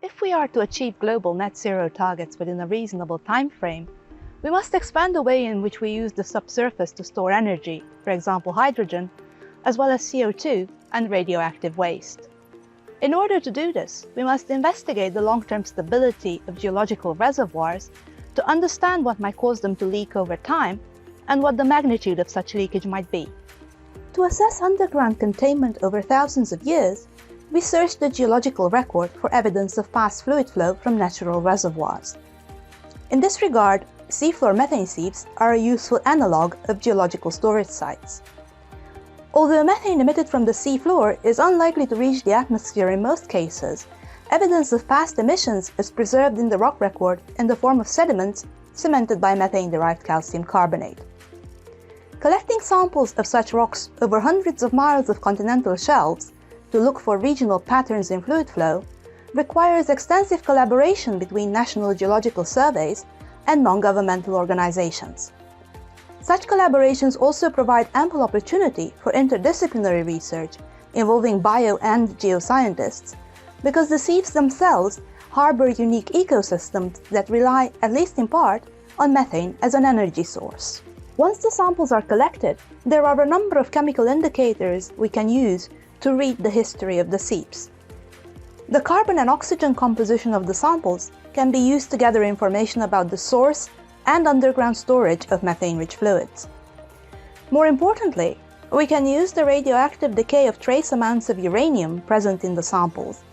If we are to achieve global net zero targets within a reasonable time frame, we must expand the way in which we use the subsurface to store energy, for example hydrogen, as well as CO2 and radioactive waste. In order to do this, we must investigate the long-term stability of geological reservoirs to understand what might cause them to leak over time and what the magnitude of such leakage might be. To assess underground containment over thousands of years, we searched the geological record for evidence of past fluid flow from natural reservoirs. In this regard, seafloor methane seeps are a useful analogue of geological storage sites. Although methane emitted from the seafloor is unlikely to reach the atmosphere in most cases, evidence of past emissions is preserved in the rock record in the form of sediments cemented by methane-derived calcium carbonate. Collecting samples of such rocks over hundreds of miles of continental shelves to look for regional patterns in fluid flow requires extensive collaboration between national geological surveys and non-governmental organizations. Such collaborations also provide ample opportunity for interdisciplinary research involving bio and geoscientists, because the seeps themselves harbor unique ecosystems that rely, at least in part, on methane as an energy source. Once the samples are collected, there are a number of chemical indicators we can use to read the history of the seeps. The carbon and oxygen composition of the samples can be used to gather information about the source and underground storage of methane-rich fluids. More importantly, we can use the radioactive decay of trace amounts of uranium present in the samples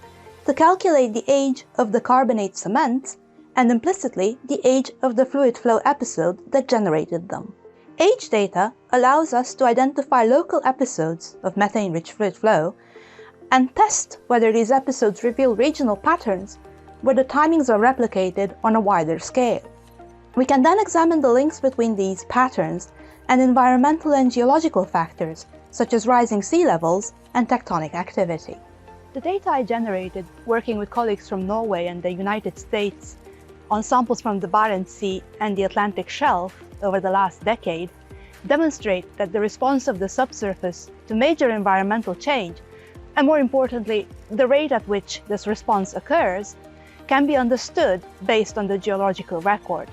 to calculate the age of the carbonate cements and implicitly the age of the fluid flow episode that generated them. Age data allows us to identify local episodes of methane-rich fluid flow and test whether these episodes reveal regional patterns where the timings are replicated on a wider scale. We can then examine the links between these patterns and environmental and geological factors, such as rising sea levels and tectonic activity. The data I generated working with colleagues from Norway and the United States on samples from the Barents Sea and the Atlantic Shelf over the last decade demonstrate that the response of the subsurface to major environmental change, and more importantly, the rate at which this response occurs, can be understood based on the geological record.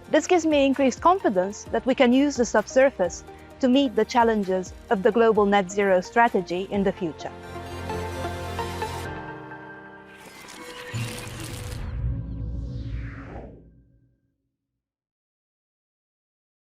This gives me increased confidence that we can use the subsurface to meet the challenges of the global net zero strategy in the future.